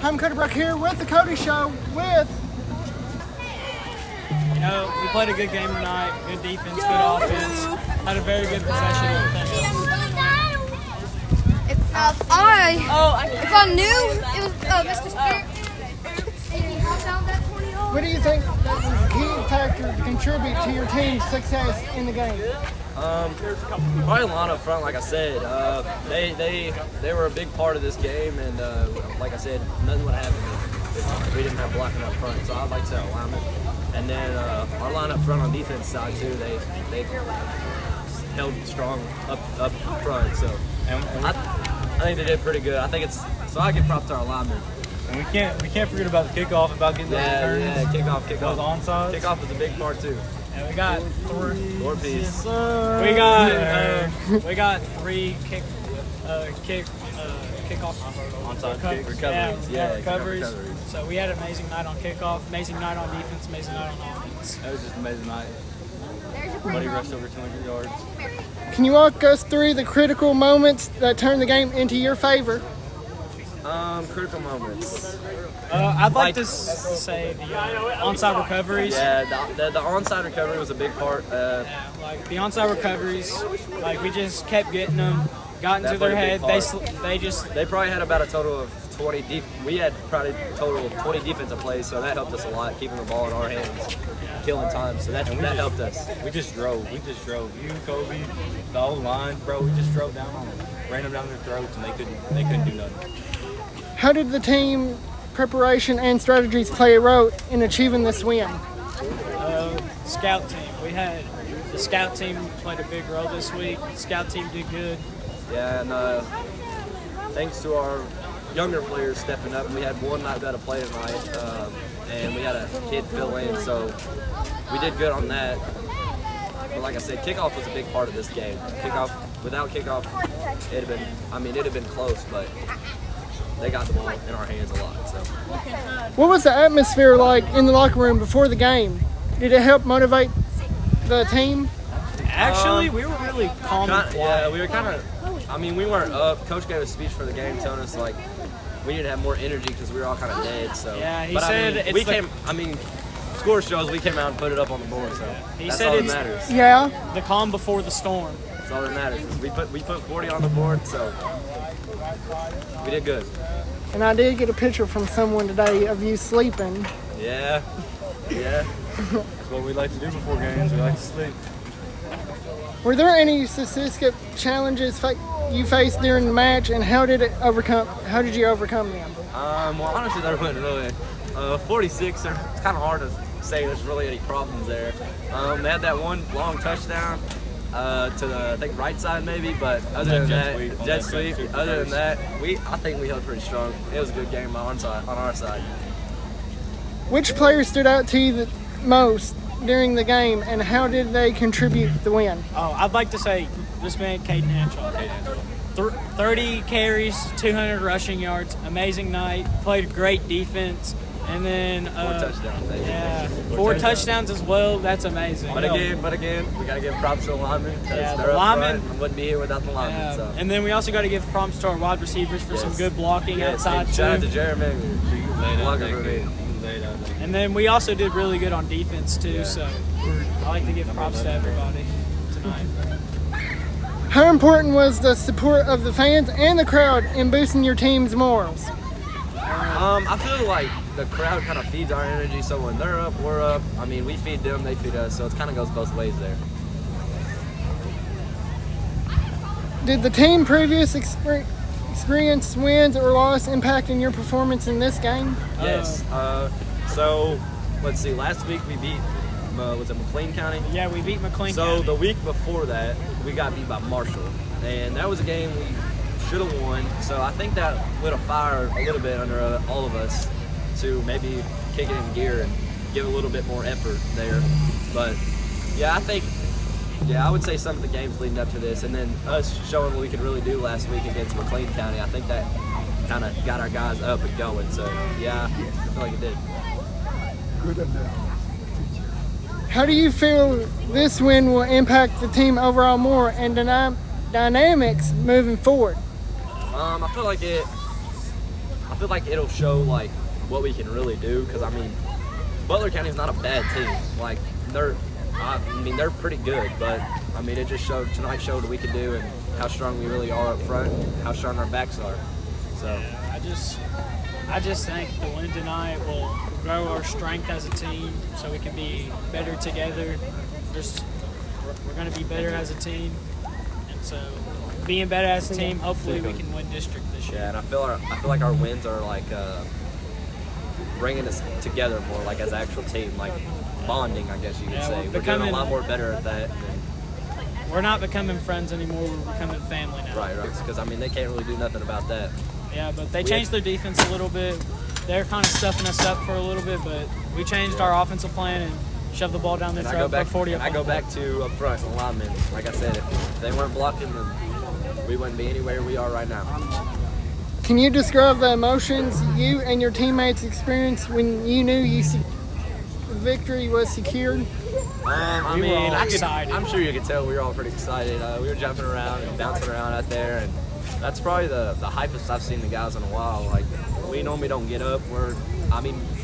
I'm Cody Brock here with the Cody Show with... We played a good game tonight. Good defense, good offense. Had a very good possession. If I knew it was Mr. Spirit, and he hopped out that 20-yard. What do you think was a key factor to contribute to your team's success in the game? Probably line up front, like I said. They were a big part of this game, and like I said, nothing would happen if we didn't have blocking up front. So I'd like to say alignment. And then our line up front on defense side too, they held strong up front. So I think they did pretty good. I think I give props to our linemen. And we can't forget about the kickoff, about getting those returns. Yeah, kickoff. Those onside. Kickoff was a big part too. And we got Four piece. we got three kickoff Onside recoveries. Recoveries. So we had an amazing night on kickoff, amazing night on defense, amazing night on offense. That was just an amazing night. Buddy rushed over 200 yards. Can you walk us through the critical moments that turned the game into your favor? Critical moments. I'd like to say the onside recoveries. Yeah, the onside recovery was a big part. Like the onside recoveries, like we just kept getting them, got into their head. They probably had about a total of 20. We had probably a total of 20 defensive plays, so that helped us a lot, keeping the ball in our hands, killing time. So that helped us. We just drove. You, Kobe, the whole line, bro. We just drove down on them, ran them down their throats, and they couldn't do nothing. How did the team preparation and strategies play a role in achieving this win? Scout team. We had the scout team played a big role this week. The scout team did good. Yeah, and thanks to our younger players stepping up, we had one not got to play tonight, and we had a kid fill in, so we did good on that. But like I said, kickoff was a big part of this game. Without kickoff, it'd have been close, but they got the ball in our hands a lot. So, what was the atmosphere like in the locker room before the game? Did it help motivate the team? Actually, we were really calm and quiet. Yeah, we were kind of. We weren't up. Coach gave a speech for the game, telling us like we need to have more energy because we were all kind of dead. So yeah, he said score shows we came out and put it up on the board. So he that's said all it's that matters. Yeah, the calm before the storm. That's all that matters. We put 40 on the board, so we did good. and I did get a picture from someone today of you sleeping. Yeah. That's what we like to do before games. We like to sleep. Were there any statistic challenges you faced during the match, and how did you overcome them? Well, honestly, there wasn't really. 46, it's kind of hard to say there's really any problems there. They had that one long touchdown to the, I think, right side maybe, but other than that, jet sweep. Other than that, I think we held pretty strong. It was a good game on our side. Which player stood out to you the most during the game, and how did they contribute to the win? Oh, I'd like to say this man, Caden Hanshaw. 30 carries, 200 rushing yards, amazing night, played great defense, and then 4 touchdowns. Yeah, 4 touchdowns as well. That's amazing. But again, we got to give props to the linemen. Yeah, the linemen wouldn't be here without the linemen. So. And then we also got to give props to our wide receivers for some good blocking outside too. Shout out to Jeremy. And then we also did really good on defense too. So I like to give props to everybody tonight. How important was the support of the fans and the crowd in boosting your team's morals? I feel like the crowd kind of feeds our energy, so when they're up, we're up. We feed them, they feed us, so it kind of goes both ways there. Did the team previous experience wins or loss impacting your performance in this game? Yes. So, let's see. Last week we beat, was it McLean County? Yeah, we beat McLean County. So the week before that, we got beat by Marshall. And that was a game we should have won. So I think that lit a fire a little bit under all of us to maybe kick it in gear and give a little bit more effort there. But, yeah, I would say some of the games leading up to this, and then us showing what we could really do last week against McLean County, I think that kind of got our guys up and going. So, yeah, I feel like it did. Good enough. How do you feel this win will impact the team overall more and dynamics moving forward? I feel like I feel like it'll show like what we can really do. Because I mean, Butler County is not a bad team. Like they're pretty good, but I mean it just showed tonight showed what we can do and how strong we really are up front and how strong our backs are. So I just think the win tonight will grow our strength as a team, so we can be better together. We're going to be better as a team, and so being better as a team, hopefully we can win district this year. Yeah, and I feel like our wins are like bringing us together more, like as an actual team, like bonding, I guess you could say. We're getting a lot more better at that. We're not becoming friends anymore. We're becoming family now. Right. Because I mean they can't really do nothing about that. Yeah, but they changed their defense a little bit. They're kind of stuffing us up for a little bit, but we changed our offensive plan and shoved the ball down their throat. I go back to up front, the linemen. Like I said, if they weren't blocking, then we wouldn't be anywhere we are right now. Can you describe the emotions you and your teammates experienced when you knew victory was secured? I We were mean, all excited. I'm sure you could tell we were all pretty excited. We were jumping around and bouncing around out there, and that's probably the hypest I've seen the guys in a while. Like, we normally don't get up. For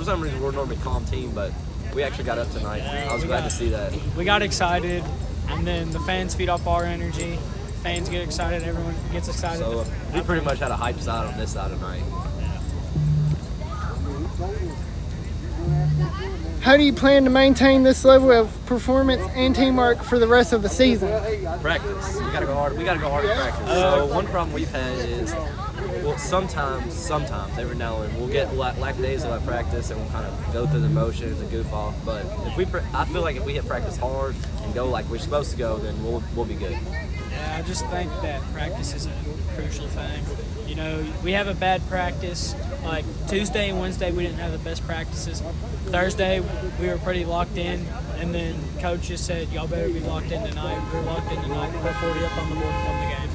some reason, we're normally a calm team, but we actually got up tonight. I was glad to see that. We got excited, and then the fans feed off our energy. Fans get excited. Everyone gets excited. So we pretty much had a hype side on this side of the night. How do you plan to maintain this level of performance and teamwork for the rest of the season? Practice. We gotta go hard. We gotta go hard at practice. So one problem we've had is, well, sometimes every now and then we'll get lack days of practice and we'll kind of go through the motions and goof off. But I feel like if we hit practice hard and go like we're supposed to go, then we'll be good. Yeah, I just think that practice is a crucial thing. You know, we have a bad practice. Like Tuesday and Wednesday, we didn't have the best practices. Thursday, we were pretty locked in, and then coach just said, "Y'all better be locked in tonight." We're locked in tonight. Put 40 up on the board and won the game.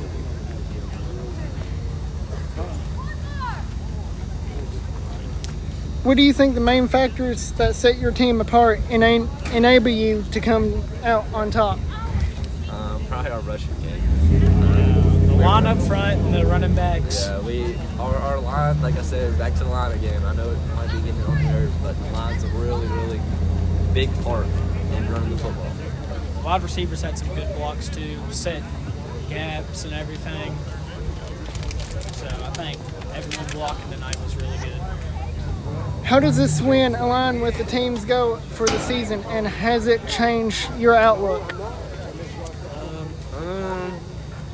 What do you think the main factors that set your team apart and enable you to come out on top? Probably our rushing game. The line up front and the running backs. Yeah, our line, like I said, back to the line again. I know it might be getting on the nerves, but the line's a really, really big part in running the football. Wide receivers had some good blocks too, set gaps and everything. So I think everyone blocking tonight was really good. How does this win align with the team's goal for the season, and has it changed your outlook?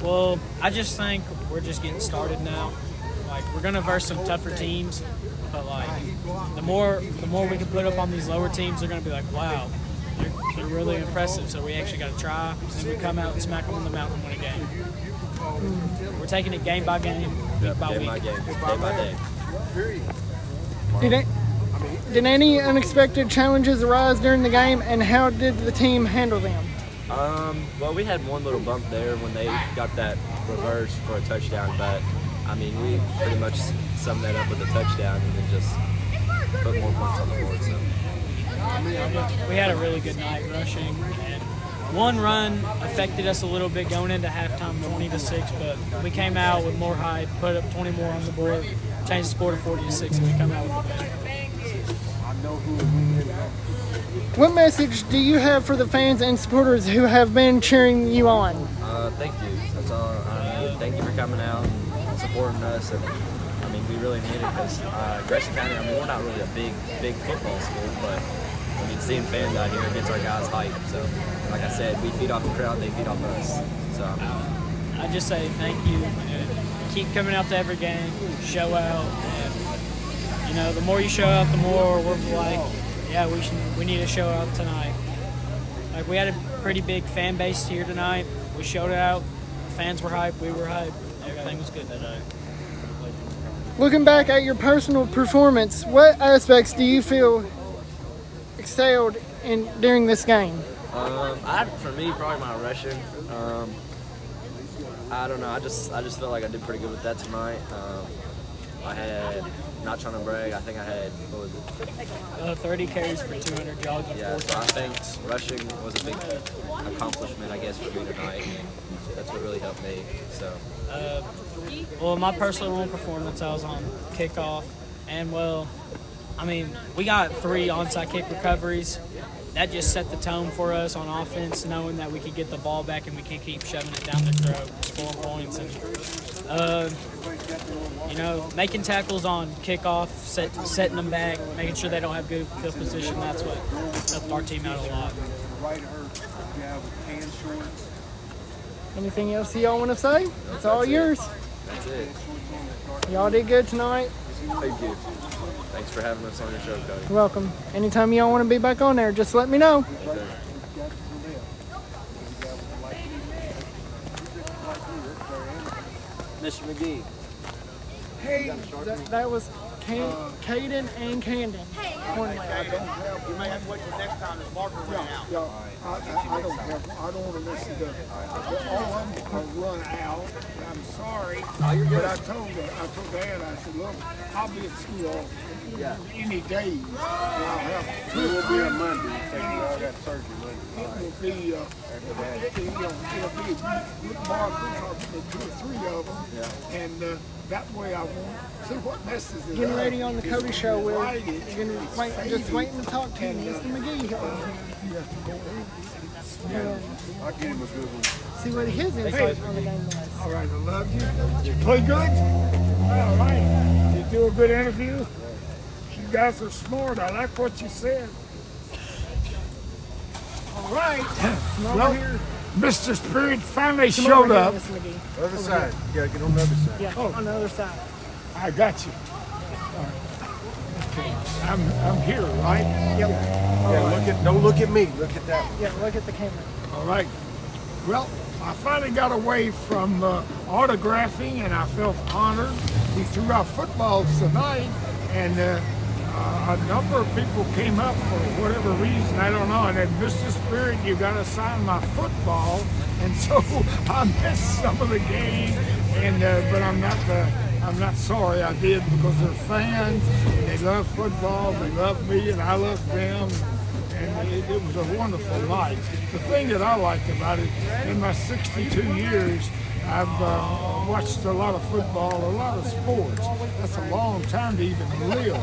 Well, I just think we're just getting started now. Like, we're gonna verse some tougher teams, but like the more we can put up on these lower teams, they're gonna be like, wow, they're really impressive. So we actually got to try, and we come out and smack them on the mouth and win a game. We're taking it game by game, week by week. Day by day. Did any unexpected challenges arise during the game, and how did the team handle them? Well, we had one little bump there when they got that reverse for a touchdown, but I mean, we pretty much summed that up with a touchdown and then just put more points on the board. So we had a really good night rushing, and one run affected us a little bit going into halftime, 20-6, but we came out with more hype, put up 20 more on the board, changed the score to 40-6, and we come out with a win. What message do you have for the fans and supporters who have been cheering you on? Thank you. That's all. Thank you for coming out and supporting us. And I mean, we really need it because Grayson County. I mean, we're not really a big football school, but I mean, seeing fans out here gets our guys hyped. So, like I said, we feed off the crowd, they feed off us. So I just say thank you. And keep coming out to every game, show out, and you know, the more you show out, the more we're like, yeah, we need to show out tonight. Like, we had a pretty big fan base here tonight. We showed out. The fans were hyped. We were hyped. Everything was good tonight. Looking back at your personal performance, what aspects do you feel excelled in during this game? For me, probably my rushing. I don't know. I just felt like I did pretty good with that tonight. I had, not trying to brag, I think I had, what was it? 30 carries for 200 yards and Yeah, 4 so I touchdowns. think rushing was a big accomplishment, I guess, for me tonight, and that's what really helped me. So, Well, my personal performance, I was on kickoff, and we got 3 onside kick recoveries. That just set the tone for us on offense, knowing that we could get the ball back and we could keep shoving it down their throat, scoring points, and making tackles on kickoff, setting them back, making sure they don't have good field position. That's what helped our team out a lot. Anything else y'all want to say? It's all yours. that's it. Y'all did good tonight. Thank you. Thanks for having us on your show, Cody. You're welcome. Anytime y'all want to be back on there, just let me know. Okay. Mr. McGee. Hey, that was Caden and Camden. You may have to wait till next time this marker ran out. Yeah, I don't want to mess it up. All of them are run out. I'm sorry. But I told Dad, I said, look, I'll be at school any day. And I'll have 2 or 3. It will be on Monday. I got surgery Monday. It will be, it'll be good markers. I'll get 2 or 3 of them. And that way I won't see what messes it Getting up. ready on the Cody show, Will. Right, Just waiting to talk to you, Mr. McGee. I'll give him a good one. See what his insight on the game was. All right, I love you. Did you play good? All right. Did you do a good interview? You guys are smart. I like what you said. All right. Well, Mr. Spirit finally Come showed over here, up. Mr. McGee. Other side. You gotta get on the other side. Yeah, on the other side. I got you. All right. Okay. I'm here, right? Yep. Yeah, don't look at me. Look at that one. Yeah, look at the camera. All right. Well, I finally got away from autographing, and I felt honored. We threw out footballs tonight, and a number of people came up for whatever reason, I don't know. And then, Mr. Spirit, you got to sign my football, and so I missed some of the game. And but I'm not sorry I did, because they're fans. They love football. They love me, and I love them. And it was a wonderful night. The thing that I liked about it, in my 62 years, I've watched a lot of football, a lot of sports. That's a long time to even live.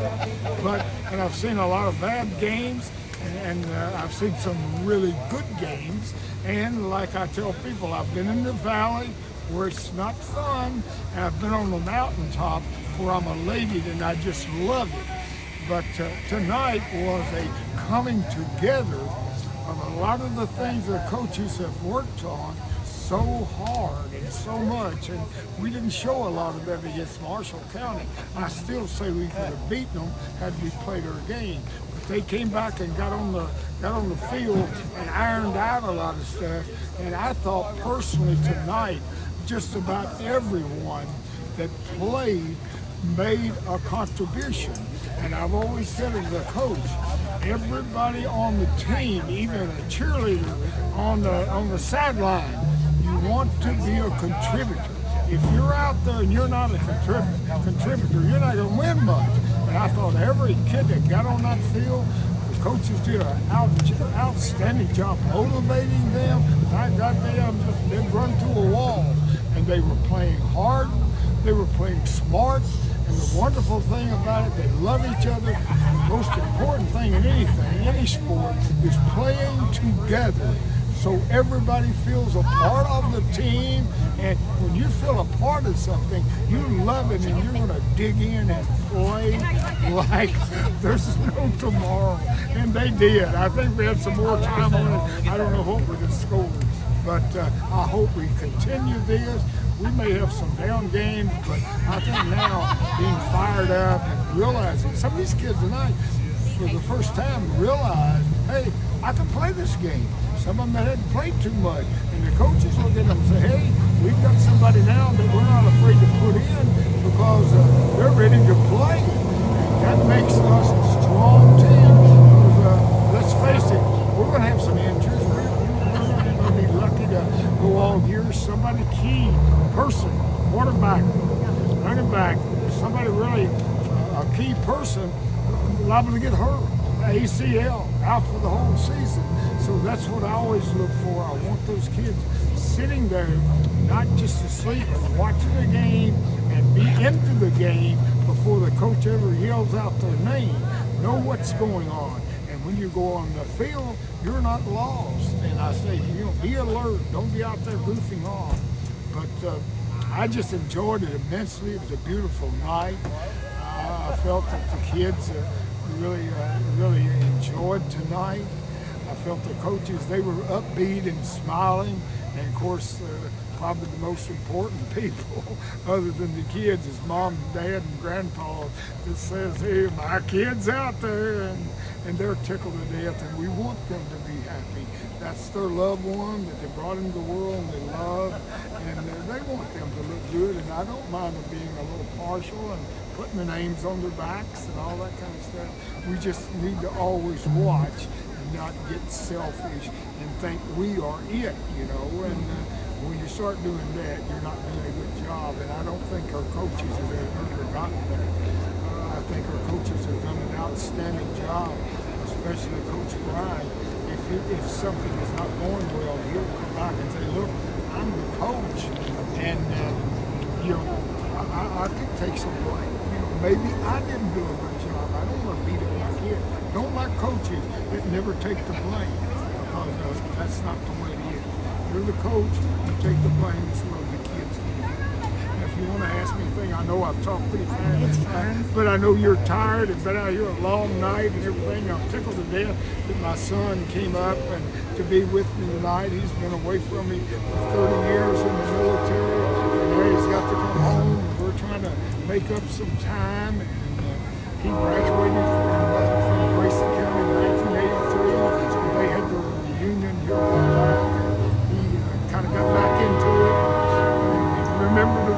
And I've seen a lot of bad games, and I've seen some really good games. And like I tell people, I've been in the valley where it's not fun, and I've been on the mountaintop where I'm elated and I just love it. But tonight was a coming together of a lot of the things the coaches have worked on so hard and so much, and we didn't show a lot of them against Marshall County. I still say we could have beaten them had we played our game. But they came back and got on the field and ironed out a lot of stuff. And I thought personally tonight, just about everyone that played made a contribution. And I've always said as a coach, everybody on the team, even a cheerleader on the sideline, you want to be a contributor. If you're out there and you're not a contributor, you're not going to win much. And I thought every kid that got on that field, the coaches did an outstanding job motivating them. I got them just they'd run through a wall, and they were playing hard, they were playing smart. And the wonderful thing about it, they love each other. The most important thing in anything, any sport, is playing together. So everybody feels a part of the team, and when you feel a part of something, you love it, and you're going to dig in and play like there's no tomorrow. And they did. I think we had some more time on it. I don't know what we could score, but I hope we continue this. We may have some down games, but I think now being fired up and realizing some of these kids tonight, for the first time, realize, hey, I can play this game. Some of them hadn't played too much, and the coaches look at them and say, hey, we've got somebody now that we're not afraid to put in because they're ready to play. And that makes us a strong team. Because, let's face it, we're going to have some injuries. We're not going to be lucky to go all year. Somebody key, person, quarterback, running back, somebody really, a key person, liable to get hurt. ACL, out for the whole season. So that's what I always look for. I want those kids sitting there, not just asleep, but watching the game and be into the game before the coach ever yells out their name. Know what's going on. And when you go on the field, you're not lost. And I say, be alert. Don't be out there goofing off. But I just enjoyed it immensely. It was a beautiful night. I felt that the kids really enjoyed tonight. I felt the coaches, they were upbeat and smiling. And of course, probably the most important people, other than the kids, is mom and dad and grandpa that says, hey, my kid's out there, and they're tickled to death, and we want them to be happy. That's their loved one that they brought into the world and they love, and they want them to look good, and I don't mind them being a little partial and putting the names on their backs and all that kind of stuff. We just need to always watch and not get selfish and think we are it, and when you start doing that, you're not doing a good job, and I don't think our coaches have ever gotten there. I think our coaches have done an outstanding job, especially Coach Brian. If something is not going well, he'll come back and say, look, I'm the coach, and I can take some blame. Maybe I didn't do a good job. I don't want to beat up my kid. Don't like coaches that never take the blame, because that's not the way it is. You're the coach, you take the blame as well as the kids do. And if you want to ask me anything, I know I've talked pretty fast, but I know you're tired and been out here a long night and everything. I'm tickled to death that my son came up and to be with me tonight. He's been away from me for 30 years in the military, and now he's got to come home. We're trying to make up some time, and he graduated from Grayson County in 1983. They had the reunion here one time. Kind of got back into it and remember the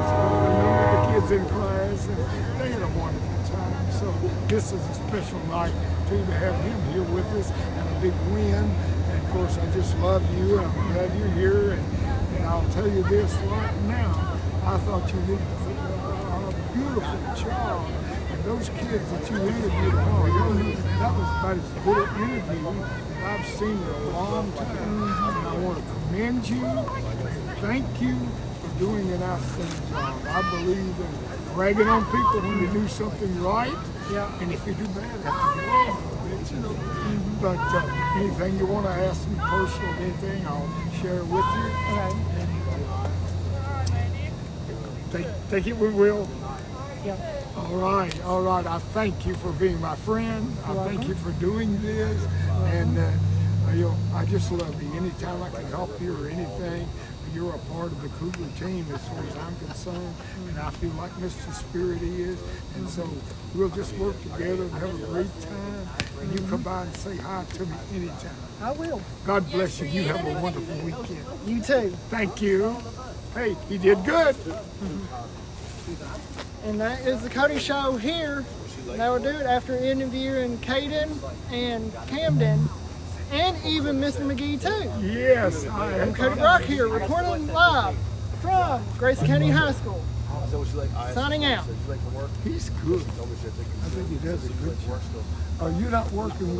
kids in class, and they had a wonderful time. So this is a special night too, to have him here with us, and a big win. And of course, I just love you, and I'm glad you're here. And I'll tell you this right now, I thought you did a beautiful job. And those kids that you interviewed, that was about as good an interview I've seen in a long time. And I want to commend you and thank you for doing an outstanding job. I believe in bragging on people when you do something right. Yeah. And if you do bad, have to get off of it, But anything you want to ask me personal, anything, I'll share it with you. And take it with Will. Yeah. All right. I thank you for being my friend. I thank you for doing this, and I just love you. Anytime I can help you or anything, you're a part of the Cougar team as far as I'm concerned, and I feel like Mr. Spirit is, and so we'll just work together and have a great time, and you come by and say hi to me anytime. I will. God bless you. You have a wonderful weekend. You too. Thank you. Hey, he did good. And that is the Cody Show here. That will do it after interviewing Caden and Camden, and even Mr. McGee too. Yes, I'm Cody Brock here, reporting live from Grayson County High School. Signing out. He's good. I think he does a good job. Are you not working with